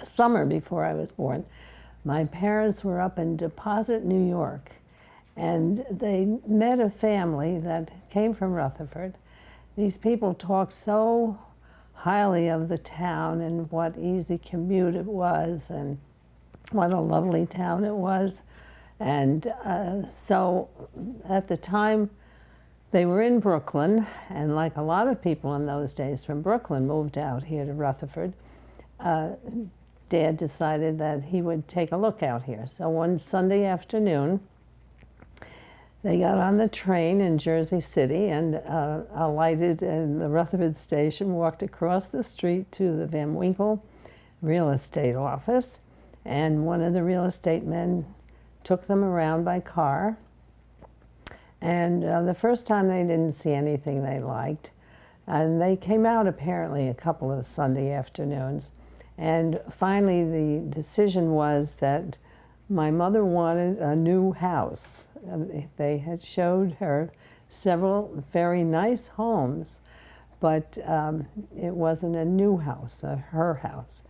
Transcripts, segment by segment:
summer before I was born, my parents were up in Deposit, New York, and they met a family that came from Rutherford. These people talked so highly of the town and what easy commute it was and what a lovely town it was. And so at the time, they were in Brooklyn, and like a lot of people in those days from Brooklyn moved out here to Rutherford. Dad decided that he would take a look out here. So one Sunday afternoon, they got on the train in Jersey City and alighted in the Rutherford station, walked across the street to the Van Winkle real estate office, and one of the real estate men took them around by car. And the first time they didn't see anything they liked. And they came out apparently a couple of Sunday afternoons. And finally the decision was that my mother wanted a new house. They had showed her several very nice homes, but it wasn't a new house, her house.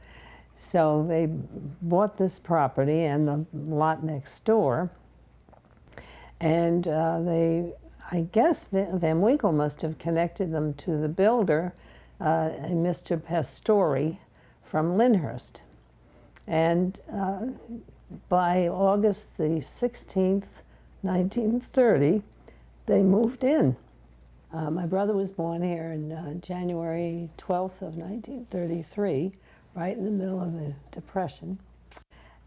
So they bought this property and the lot next door. And I guess Van Winkle must have connected them to the builder, Mr. Pastori from Lyndhurst. And by August the 16th, 1930, they moved in. My brother was born here on January 12th of 1933, right in the middle of the Depression.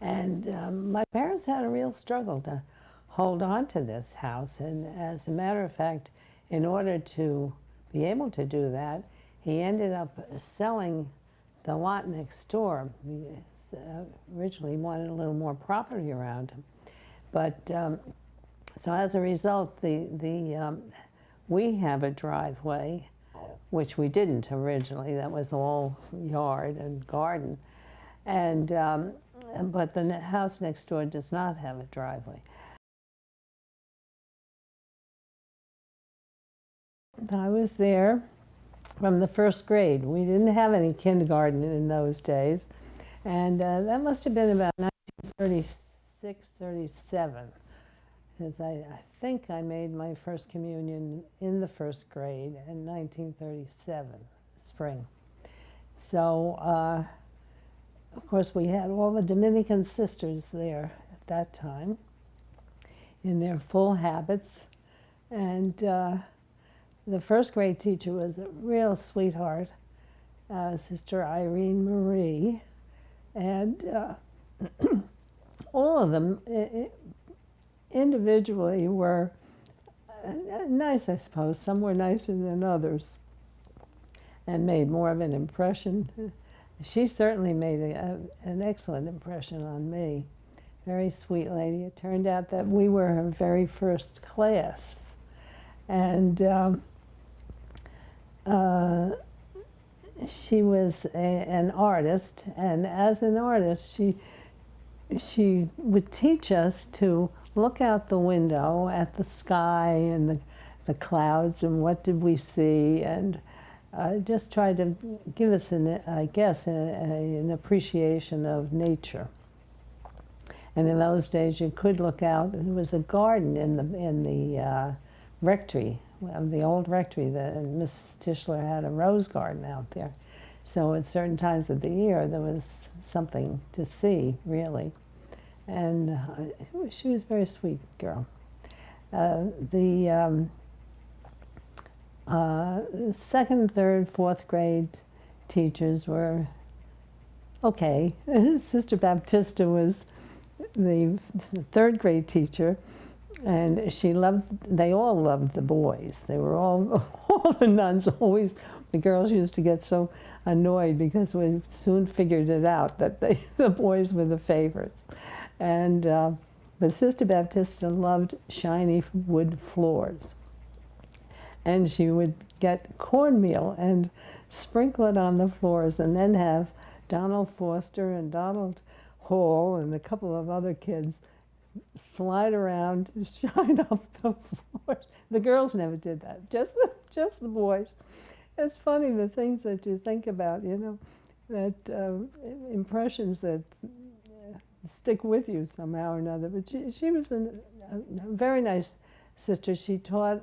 And my parents had a real struggle to hold on to this house, and as a matter of fact, in order to be able to do that, he ended up selling the lot next door. He originally wanted a little more property around him, but so as a result, we have a driveway, which we didn't originally. That was all yard and garden, and but the house next door does not have a driveway. I was there from the first grade. We didn't have any kindergarten in those days. And that must have been about 1936, 37. Because I think I made my first communion in the first grade in 1937, spring. So, of course, we had all the Dominican sisters there at that time in their full habits. And the first grade teacher was a real sweetheart, Sister Irene Marie, and all of them individually were nice, I suppose. Some were nicer than others and made more of an impression. She certainly made an excellent impression on me. Very sweet lady. It turned out that we were her very first class. And she was an artist, and as an artist, she would teach us to look out the window at the sky and the clouds and what did we see, and just try to give us, I guess, an appreciation of nature. And in those days, you could look out. There was a garden in the rectory. The old rectory, Miss Tischler had a rose garden out there. So at certain times of the year, there was something to see, really. And she was a very sweet girl. The second, third, fourth grade teachers were okay. Sister Baptista was the third grade teacher. And they all loved the boys. They were all the nuns always, the girls used to get so annoyed because we soon figured it out that the boys were the favorites. And, but Sister Baptista loved shiny wood floors. And she would get cornmeal and sprinkle it on the floors and then have Donald Foster and Donald Hall and a couple of other kids slide around, shine up the floors. The girls never did that, just the boys. It's funny the things that you think about, you know. impressions that stick with you somehow or another. But she was a very nice sister. She taught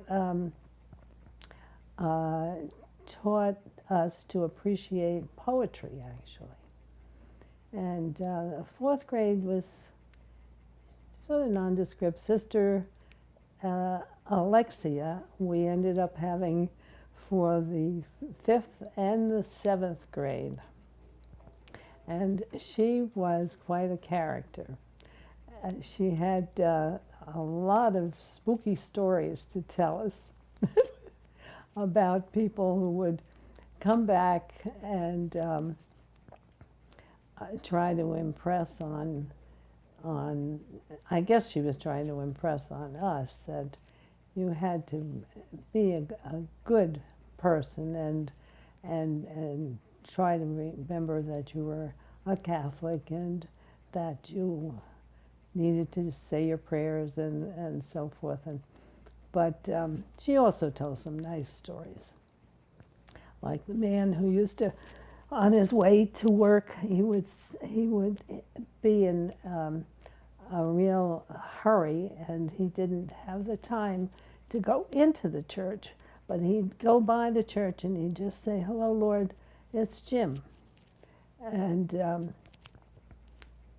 taught us to appreciate poetry, actually. And fourth grade was sort of nondescript. Sister Alexia, we ended up having for the 5th and the 7th grade. And she was quite a character. She had a lot of spooky stories to tell us about people who would come back and try to impress on, I guess she was trying to impress on us that you had to be a good person and try to remember that you were a Catholic and that you needed to say your prayers and so forth. But she also tells some nice stories. Like the man who used to, on his way to work, he would be in a real hurry, and he didn't have the time to go into the church. But he'd go by the church and he'd just say, "Hello, Lord, it's Jim." And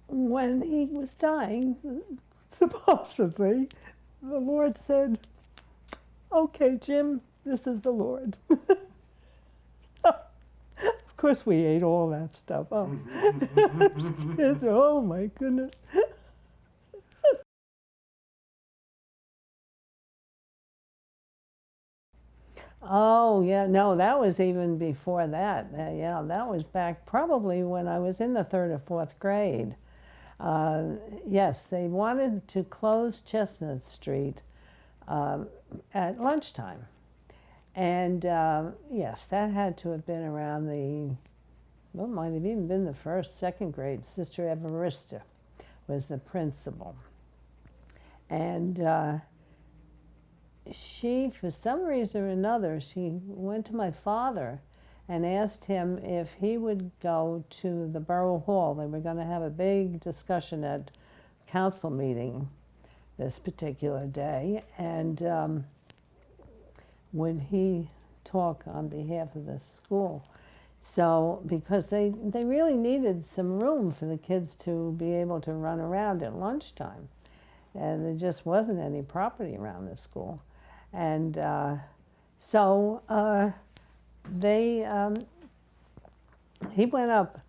when he was dying, supposedly, the Lord said, "Okay, Jim, this is the Lord." Of course, we ate all that stuff up. Kids, oh my goodness. Oh, yeah, no, that was even before that. Yeah, that was back probably when I was in the 3rd or 4th grade. Yes, they wanted to close Chestnut Street at lunchtime. And yes, that had to have been around well, it might have even been the 1st, 2nd grade. Sister Evarista was the principal. And she, for some reason or another, she went to my father and asked him if he would go to the borough hall. They were going to have a big discussion at council meeting this particular day. And would he talk on behalf of the school? So, because they really needed some room for the kids to be able to run around at lunchtime. And there just wasn't any property around the school. And so he went up,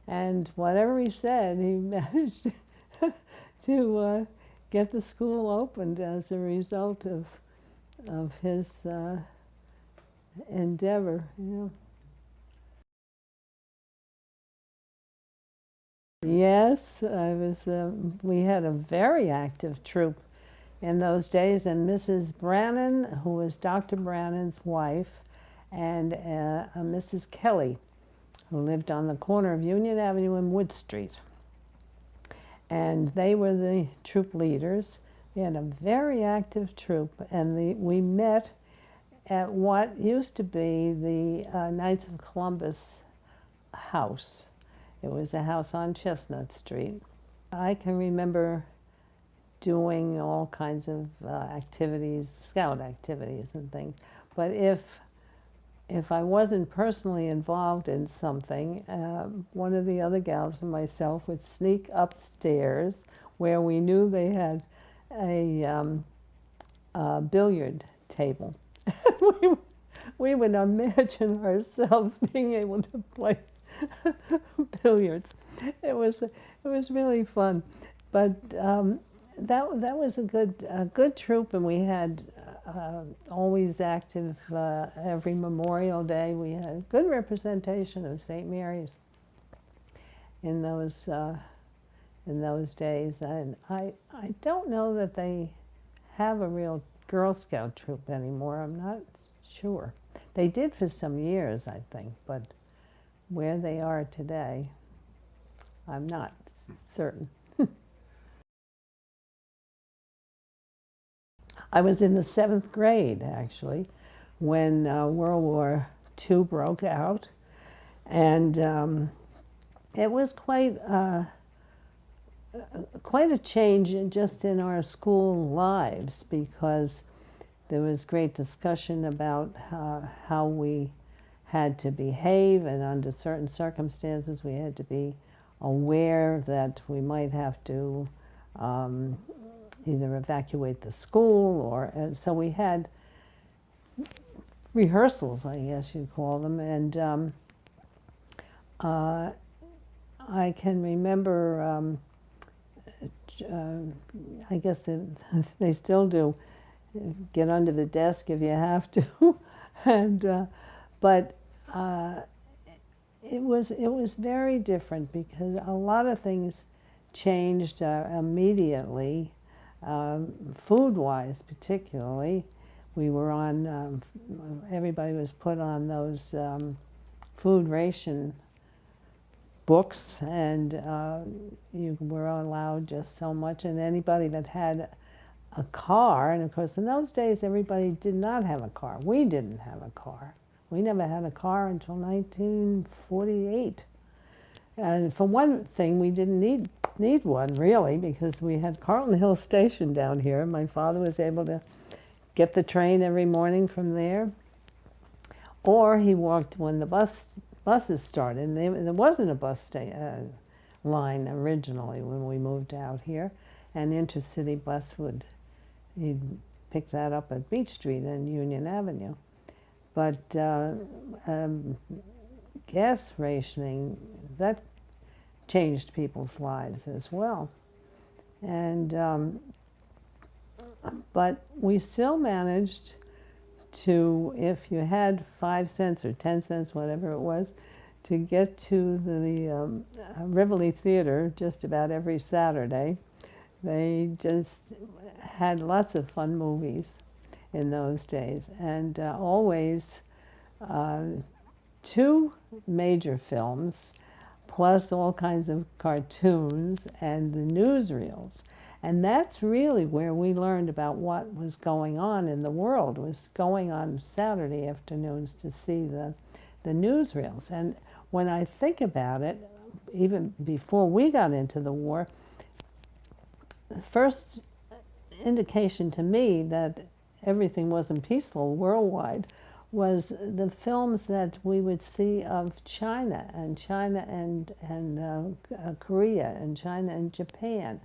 and whatever he said, he managed to get the school opened as a result of his endeavor, you know. Yes, I was. We had a very active troop in those days, and Mrs. Brannan, who was Dr. Brannan's wife, and Mrs. Kelly, who lived on the corner of Union Avenue and Wood Street. And they were the troop leaders. We had a very active troop, and we met at what used to be the Knights of Columbus house. It was a house on Chestnut Street. I can remember doing all kinds of activities, scout activities and things. But if I wasn't personally involved in something, one of the other gals and myself would sneak upstairs where we knew they had a billiard table. we would imagine ourselves being able to play billiards. It was really fun, but that was a good troop, and we had always active every Memorial Day. We had good representation of St. Mary's in those days, and I don't know that they have a real Girl Scout troop anymore. I'm not sure. They did for some years, I think, but where they are today, I'm not certain. I was in the 7th grade, actually, when World War II broke out. And it was quite a change just in our school lives, because there was great discussion about how we had to behave, and under certain circumstances we had to be aware that we might have to either evacuate the school, or so we had rehearsals, I guess you'd call them, and I can remember, I guess they still do, get under the desk if you have to, and but it was very different, because a lot of things changed immediately, food-wise particularly. We were on, everybody was put on those food ration books, and you were allowed just so much, and anybody that had a car, and of course in those days everybody did not have a car. We didn't have a car. We never had a car until 1948. And for one thing, we didn't need one, really, because we had Carlton Hill Station down here. My father was able to get the train every morning from there, or he walked when the buses started. And there wasn't a bus line originally when we moved out here. An intercity bus he'd pick that up at Beach Street and Union Avenue. But gas rationing, that changed people's lives as well. And but we still managed to, if you had 5 cents or 10 cents, whatever it was, to get to the Rivoli Theater just about every Saturday. They just had lots of fun movies in those days, and always 2 major films, plus all kinds of cartoons and the newsreels. And that's really where we learned about what was going on in the world, was going on Saturday afternoons to see the newsreels. And when I think about it, even before we got into the war, the first indication to me that everything wasn't peaceful worldwide was the films that we would see of China and Korea and China and Japan,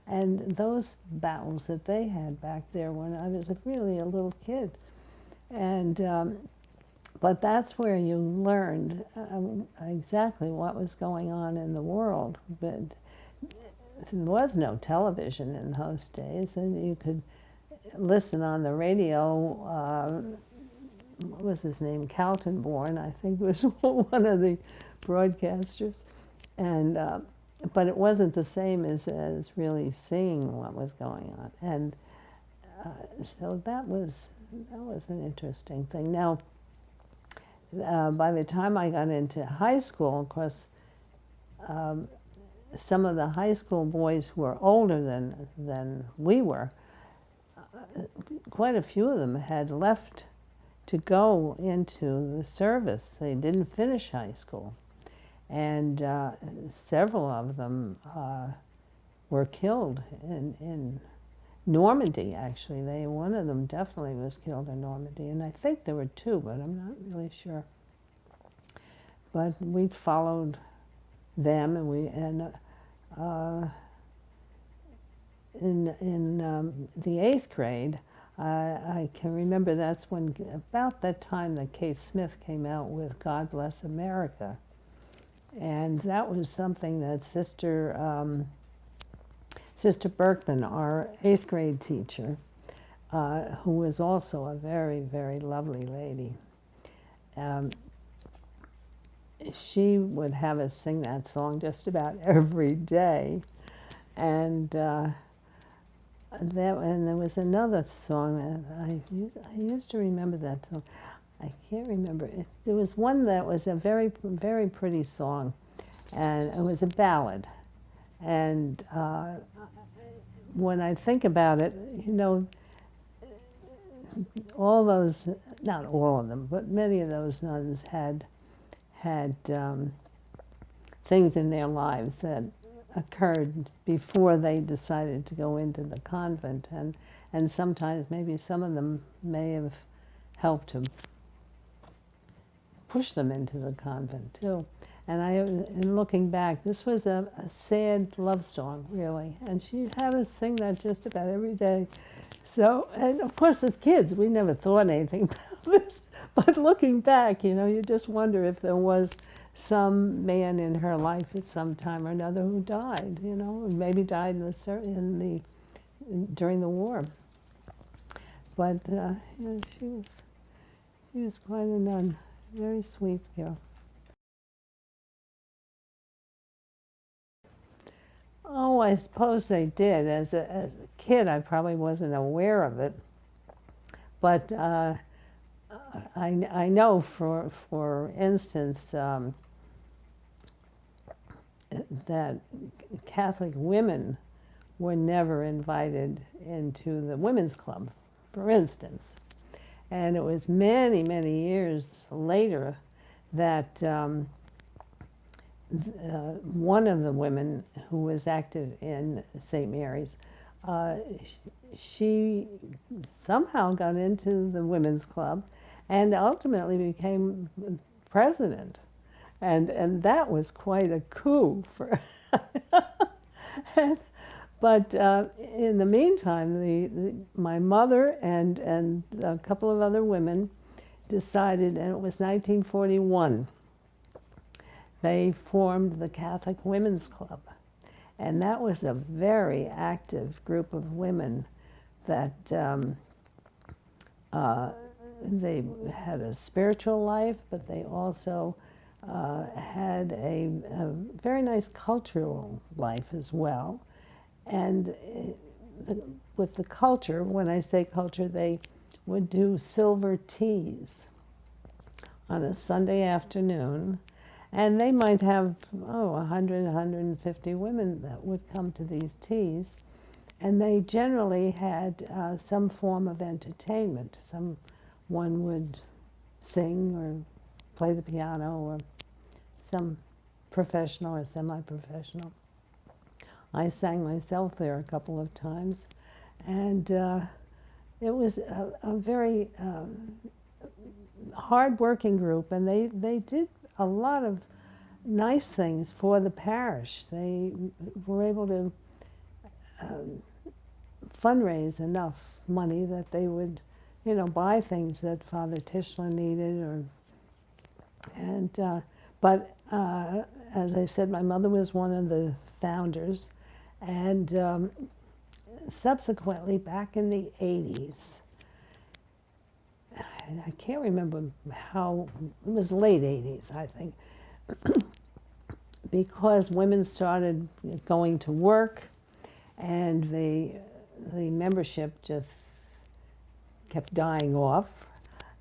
and those battles that they had back there when I was really a little kid. And but that's where you learned exactly what was going on in the world. But there was no television in those days, and you could listen on the radio. What was his name? Kaltenborn, I think, was one of the broadcasters, and but it wasn't the same as really seeing what was going on. And so that was an interesting thing. Now, by the time I got into high school, of course, some of the high school boys who were older than we were, quite a few of them had left to go into the service. They didn't finish high school. And several of them were killed in Normandy, actually. One of them definitely was killed in Normandy, and I think there were 2, but I'm not really sure. But we followed them, and in the 8th grade, I can remember that's when, about that time, that Kate Smith came out with God Bless America. And that was something that Sister Berkman, our 8th grade teacher, who was also a very, very lovely lady, she would have us sing that song just about every day. And there was another song that I used to remember that song. I can't remember. There was one that was a very, very pretty song, and it was a ballad. And when I think about it, all those, not all of them, but many of those nuns had things in their lives that occurred before they decided to go into the convent, and sometimes maybe some of them may have helped to push them into the convent too. And in looking back, this was a sad love song, really, and she had us sing that just about every day. So, and of course, as kids, we never thought anything about this, but looking back, you know, you just wonder if there was some man in her life at some time or another who died, you know, maybe died during the war. But yeah, she was quite a nun, very sweet girl. Oh, I suppose they did. As a kid, I probably wasn't aware of it, but I know, for instance, that Catholic women were never invited into the women's club, for instance. And it was many, many years later that one of the women who was active in St. Mary's, she somehow got into the women's club and ultimately became president. And that was quite a coup for but in the meantime, my mother and a couple of other women decided, and it was 1941, they formed the Catholic Women's Club. And that was a very active group of women that they had a spiritual life, but they also had a very nice cultural life as well. And with the culture, when I say culture, they would do silver teas on a Sunday afternoon. And they might have, 100, 150 women that would come to these teas. And they generally had some form of entertainment. Someone would sing or play the piano, or some professional or semi-professional. I sang myself there a couple of times. And it was a very hard-working group, and they did a lot of nice things for the parish. They were able to fundraise enough money that they would, buy things that Father Tischler needed. But as I said, my mother was one of the founders, and subsequently, back in the 80s, I can't remember how, it was late 80s, I think, because women started going to work, and the membership just kept dying off,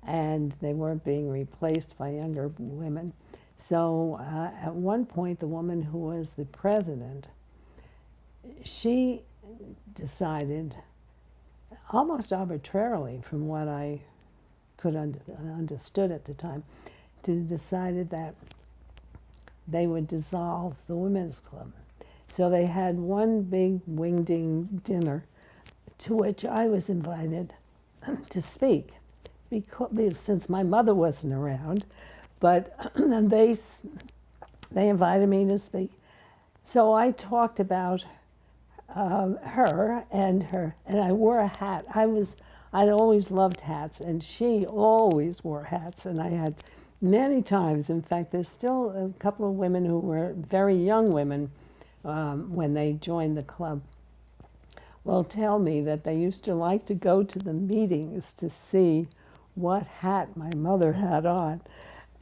and they weren't being replaced by younger women. So at one point, the woman who was the president, she decided, almost arbitrarily from what I could understood at the time, decided that they would dissolve the women's club. So they had one big wing-ding dinner to which I was invited to speak, because since my mother wasn't around, but they invited me to speak. So I talked about her, and I wore a hat. I'd always loved hats, and she always wore hats, and I had many times. In fact, there's still a couple of women who were very young women when they joined the club will tell me that they used to like to go to the meetings to see what hat my mother had on.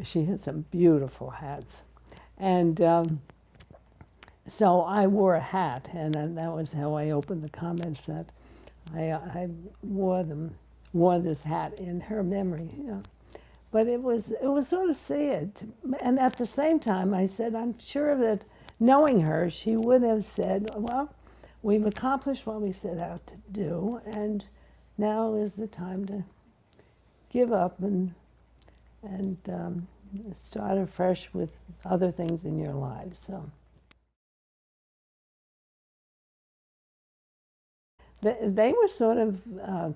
She had some beautiful hats. And so I wore a hat, and that was how I opened the comments, that I wore this hat in her memory. But it was sort of sad. And at the same time, I said, I'm sure that knowing her, she would have said, well, we've accomplished what we set out to do, and now is the time to give up and start afresh with other things in your lives. So they were sort of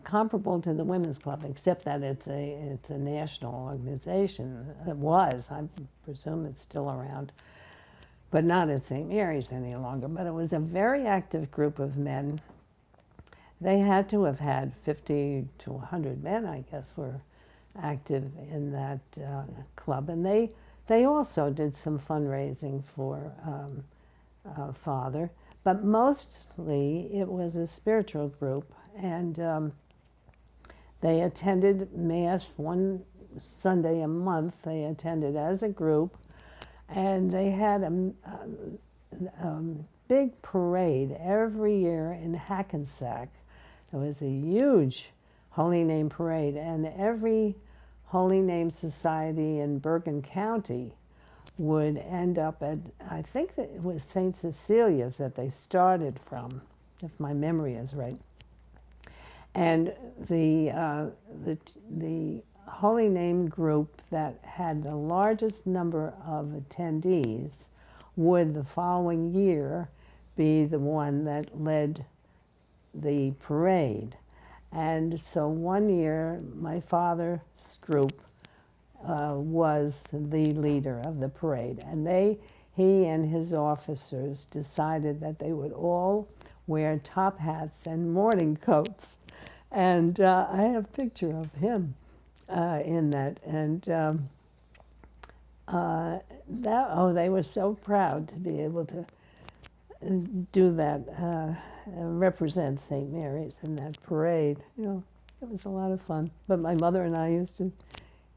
comparable to the Women's Club, except that it's a national organization. It was. I presume it's still around, but not at St. Mary's any longer. But it was a very active group of men. They had to have had 50 to 100 men, I guess, were active in that club. And they also did some fundraising for Father. But mostly it was a spiritual group, and they attended Mass one Sunday a month. They attended as a group, and they had a big parade every year in Hackensack. There was a huge Holy Name parade, and every Holy Name Society in Bergen County would end up at, I think that it was St. Cecilia's that they started from, if my memory is right. And the Holy Name group that had the largest number of attendees would the following year be the one that led the parade. And so one year, my father's group was the leader of the parade, and he and his officers decided that they would all wear top hats and morning coats, and I have a picture of him in that, and they were so proud to be able to do that, represent St. Mary's in that parade. You know, it was a lot of fun. But my mother and I used to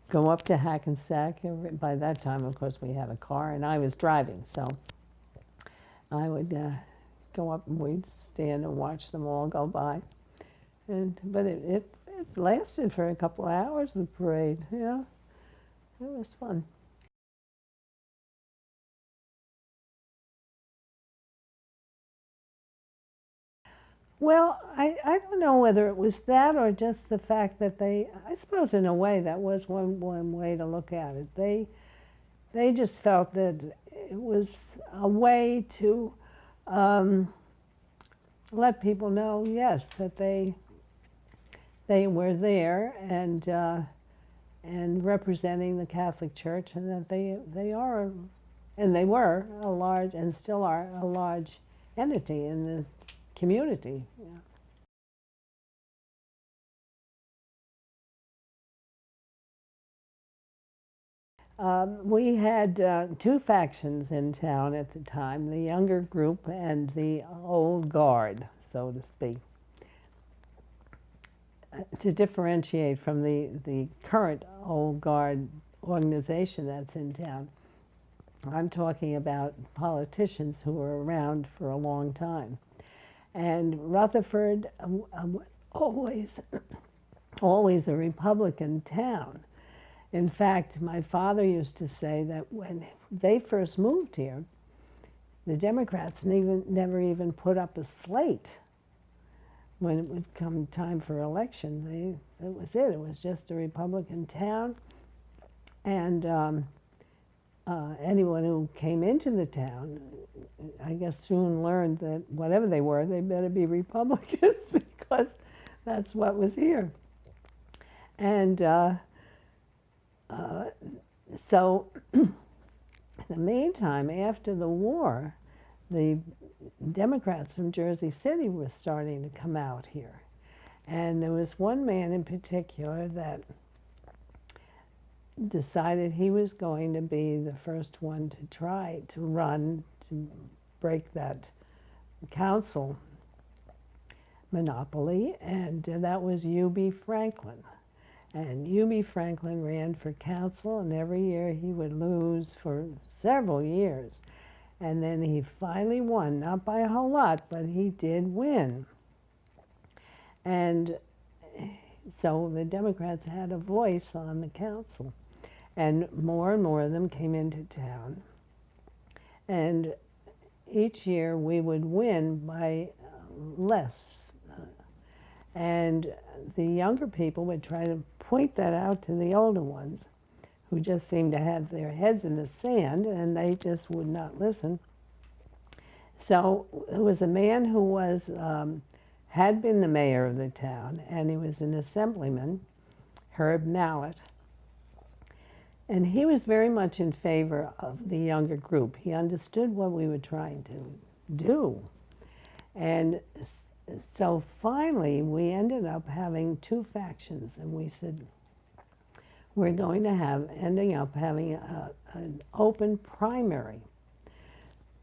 go up to Hackensack. By that time, of course, we had a car, and I was driving, so I would go up and we'd stand and watch them all go by. But it lasted for a couple of hours, the parade. Yeah, it was fun. Well, I don't know whether it was that or just the fact that I suppose in a way that was one way to look at it. They just felt that it was a way to let people know, yes, that they were there and representing the Catholic Church, and that they are, and they were a large, and still are a large entity in the community. Yeah. We had two factions in town at the time, the younger group and the old guard, so to speak, to differentiate from the current old guard organization that's in town. I'm talking about politicians who were around for a long time. And Rutherford always a Republican town. In fact, my father used to say that when they first moved here, the Democrats never even put up a slate when it would come time for election. That was it. It was just a Republican town, and anyone who came into the town, I guess, soon learned that whatever they were, they better be Republicans because that's what was here. And so in the meantime, after the war, the Democrats from Jersey City were starting to come out here. And there was one man in particular that decided he was going to be the first one to try to run to break that council monopoly, and that was U.B. Franklin. And U.B. Franklin ran for council, and every year he would lose for several years. And then he finally won, not by a whole lot, but he did win. And so the Democrats had a voice on the council. And more of them came into town. And each year we would win by less. And the younger people would try to point that out to the older ones, who just seemed to have their heads in the sand, and they just would not listen. So it was a man who was, had been the mayor of the town, and he was an assemblyman, Herb Mallett. And he was very much in favor of the younger group. He understood what we were trying to do. And so finally, we ended up having two factions, and we said, we're going to ending up having an open primary.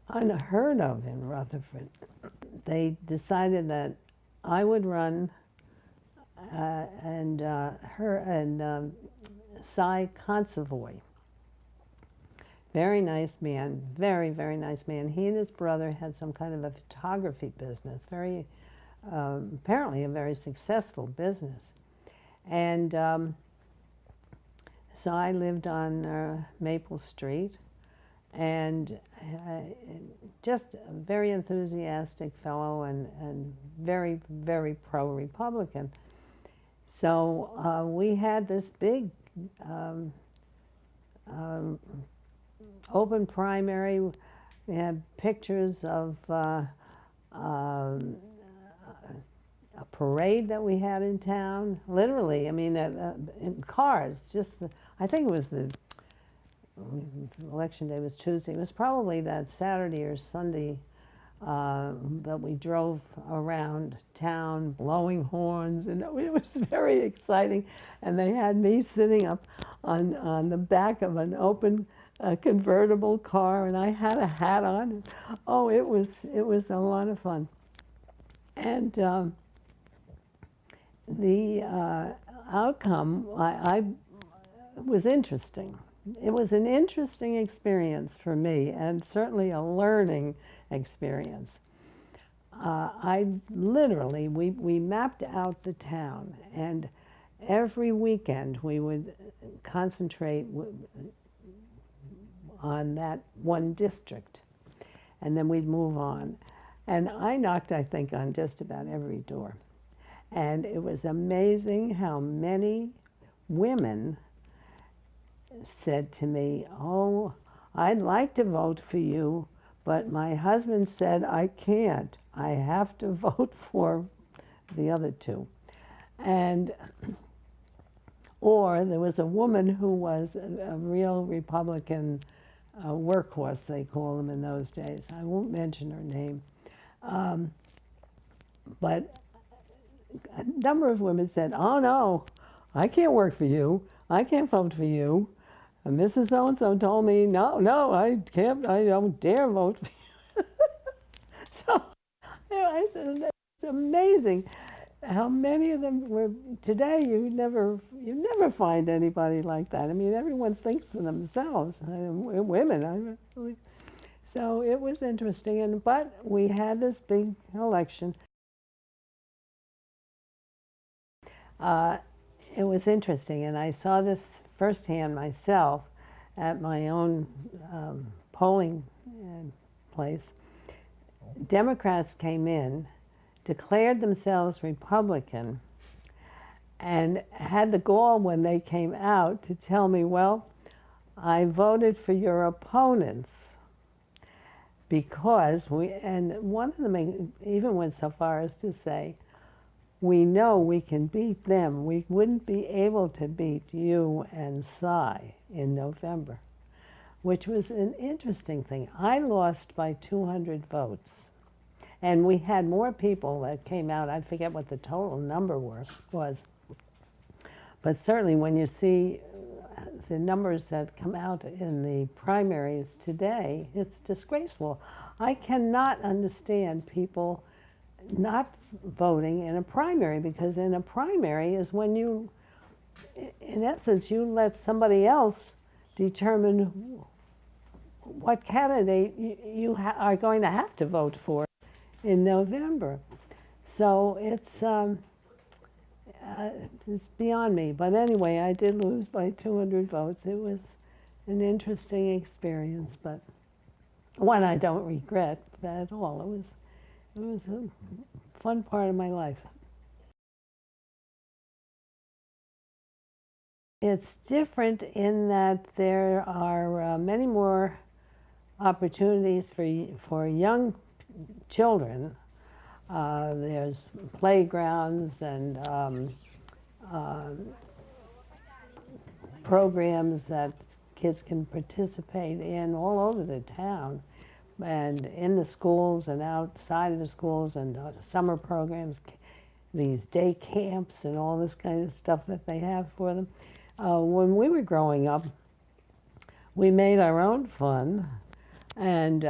Unheard of in Rutherford. They decided that I would run, and Cy Consovoy. Very nice man, very, very nice man. He and his brother had some kind of a photography business, apparently a very successful business. And Cy lived on Maple Street, and just a very enthusiastic fellow, and very, very pro-Republican. So we had this big open primary. We had pictures of a parade that we had in town, literally, I mean, in cars, I think it was election day was Tuesday. It was probably that Saturday or Sunday that we drove around town blowing horns, and it was very exciting. And they had me sitting up on the back of an open convertible car, and I had a hat on. Oh, it was a lot of fun. And the outcome was interesting. It was an interesting experience for me, and certainly a learning experience. We mapped out the town, and every weekend we would concentrate on that one district, and then we'd move on. And I knocked, I think, on just about every door. And it was amazing how many women said to me, "Oh, I'd like to vote for you, but my husband said I can't. I have to vote for the other two." And or there was a woman who was a real Republican workhorse, they call them in those days. I won't mention her name. But a number of women said, "Oh no, I can't work for you. I can't vote for you. And Mrs. So-and-so told me, no, I can't, I don't dare vote for you." So it's amazing how many of them were. Today you never find anybody like that. I mean, everyone thinks for themselves. Women, so it was interesting. But we had this big election. It was interesting, and I saw this firsthand myself at my own polling place. Democrats came in, declared themselves Republican, and had the gall when they came out to tell me, "Well, I voted for your opponents because and one of them even went so far as to say, we know we can beat them. We wouldn't be able to beat you and Cy in November," which was an interesting thing. I lost by 200 votes. And we had more people that came out. I forget what the total number was. But certainly when you see the numbers that come out in the primaries today, it's disgraceful. I cannot understand people not voting in a primary, because in a primary is when you, in essence, you let somebody else determine what candidate you are going to have to vote for in November. So it's beyond me. But anyway, I did lose by 200 votes. It was an interesting experience, but one I don't regret at all. It was a fun part of my life. It's different in that there are many more opportunities for young children. There's playgrounds and programs that kids can participate in all over the town, and in the schools and outside of the schools, and summer programs, these day camps and all this kind of stuff that they have for them. When we were growing up, we made our own fun and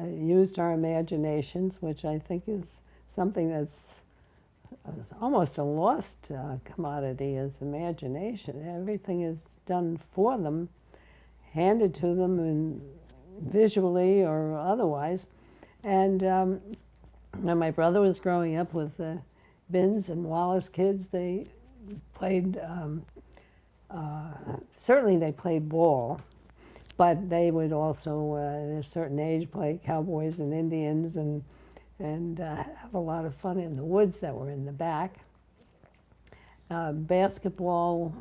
used our imaginations, which I think is something that's almost a lost commodity, is imagination. Everything is done for them, handed to them and visually or otherwise. And when my brother was growing up with the Binns and Wallace kids, they played, certainly they played ball, but they would also, at a certain age, play cowboys and Indians and have a lot of fun in the woods that were in the back. Basketball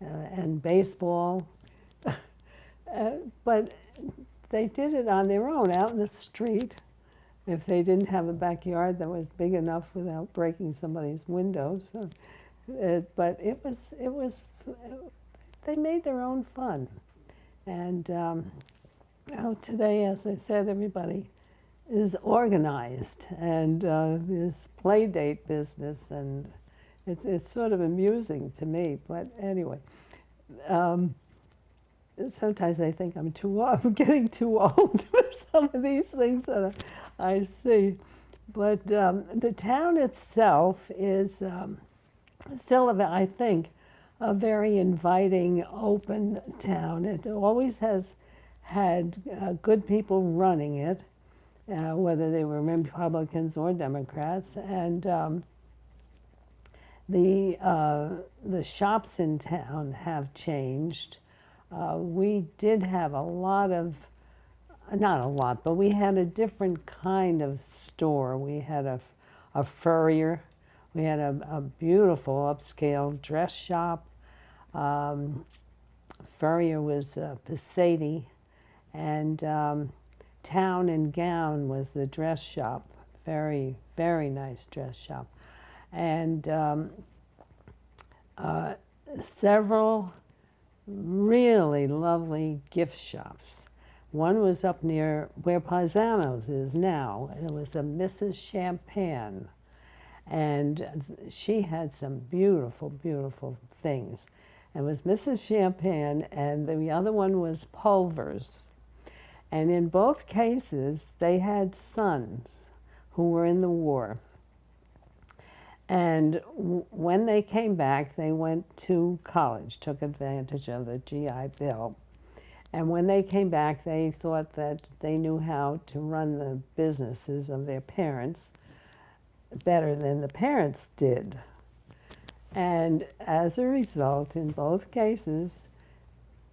and baseball. But they did it on their own, out in the street, if they didn't have a backyard that was big enough without breaking somebody's windows. But they made their own fun. And today, as I said, everybody is organized, and this play date business, and it's sort of amusing to me. But anyway, sometimes I think I'm getting too old for some of these things that I see. But the town itself is still, I think, a very inviting, open town. It always has had good people running it, whether they were Republicans or Democrats, and the shops in town have changed. We did have a lot of, not a lot, but we had a different kind of store. We had a furrier. We had a beautiful upscale dress shop. Furrier was Passati, and Town and Gown was the dress shop. Very, very nice dress shop. And several really lovely gift shops. One was up near where Paisano's is now. It was a Mrs. Champagne, and she had some beautiful, beautiful things. It was Mrs. Champagne, and the other one was Pulver's. And in both cases, they had sons who were in the war. And when they came back, they went to college, took advantage of the GI Bill. And when they came back, they thought that they knew how to run the businesses of their parents better than the parents did. And as a result, in both cases,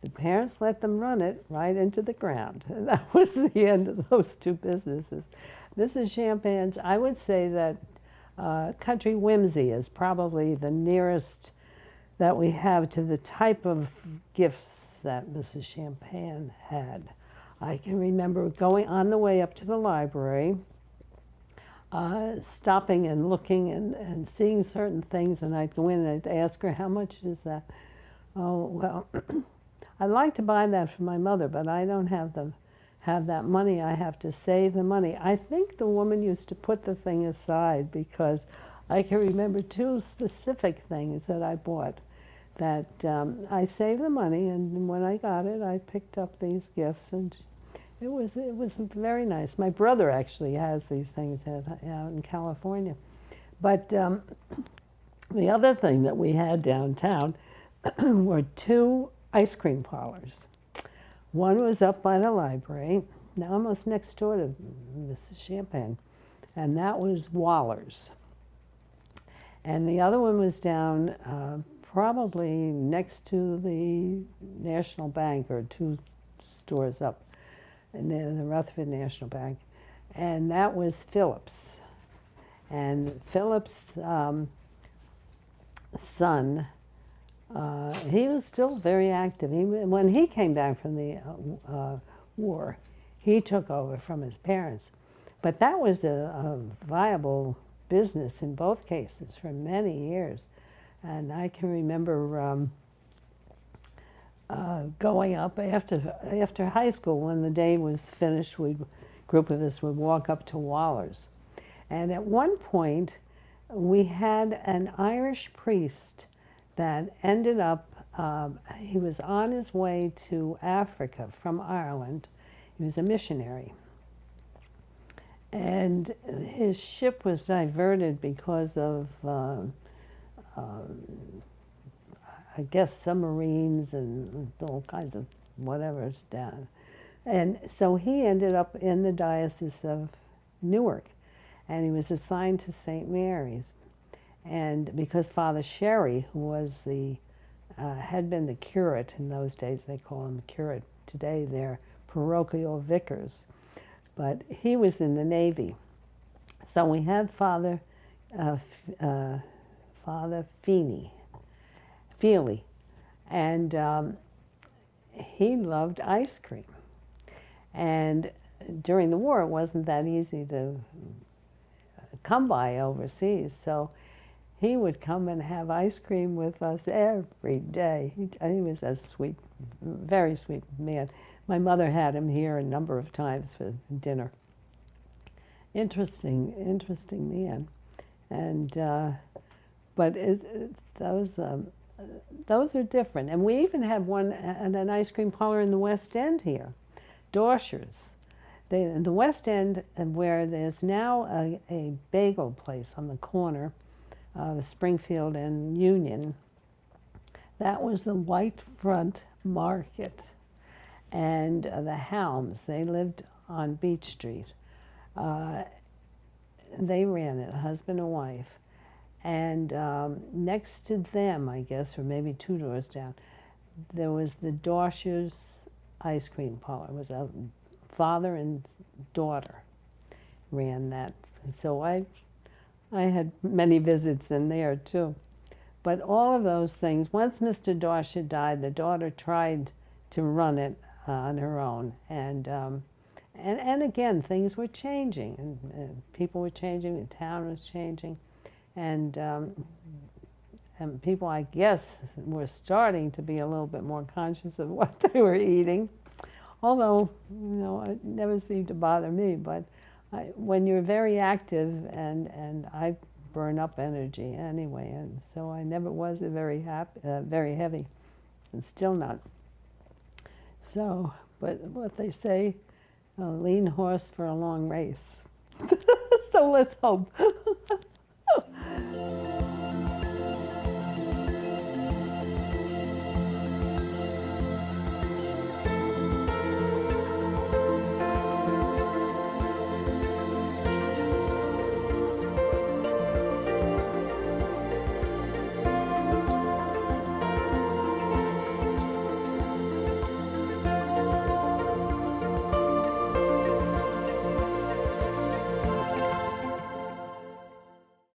the parents let them run it right into the ground. And that was the end of those two businesses. Mrs. Champagne's, I would say that Country Whimsy is probably the nearest that we have to the type of gifts that Mrs. Champagne had. I can remember going on the way up to the library, stopping and looking and seeing certain things, and I'd go in and I'd ask her, how much is that? Oh, well, I'd like to buy that for my mother, but I don't have that money. I have to save the money. I think the woman used to put the thing aside, because I can remember two specific things that I bought that I saved the money, and when I got it, I picked up these gifts, and it was very nice. My brother actually has these things out in California. But the other thing that we had downtown were two ice cream parlors. One was up by the library, almost next door to Mrs. Champagne, and that was Waller's. And the other one was down probably next to the National Bank, or two stores up, and then the Rutherford National Bank, and that was Phillips. And Phillips' son He was still very active. When he came back from the war, he took over from his parents. But that was a viable business in both cases for many years. And I can remember going up after high school, when the day was finished, a group of us would walk up to Waller's. And at one point, we had an Irish priest that ended up, he was on his way to Africa from Ireland. He was a missionary. And his ship was diverted because of, I guess, submarines and all kinds of whatever's down. And so he ended up in the Diocese of Newark, and he was assigned to St. Mary's. And because Father Sherry, who was had been the curate in those days, they call him curate. Today they're parochial vicars. But he was in the Navy. So we had Father Feely, and he loved ice cream. And during the war, it wasn't that easy to come by overseas, so he would come and have ice cream with us every day. He was a sweet, very sweet man. My mother had him here a number of times for dinner. Interesting man. And but those are different. And we even had an ice cream parlor in the West End here, Dorscher's. In the West End, where there's now a bagel place on the corner of Springfield and Union, that was the White Front Market. And the Helms, they lived on Beach Street. They ran it, husband and wife. And next to them, I guess, or maybe 2 doors down, there was the Dorscher's ice cream parlor. It was a father and daughter ran that. And so I had many visits in there too. But all of those things, once Mr. Dorscher died, the daughter tried to run it on her own. And again, things were changing, and people were changing, the town was changing. And people, I guess, were starting to be a little bit more conscious of what they were eating. Although, it never seemed to bother me. But when you're very active, and I burn up energy anyway, and so I never was very heavy, and still not. So, but what they say, a lean horse for a long race. So let's hope.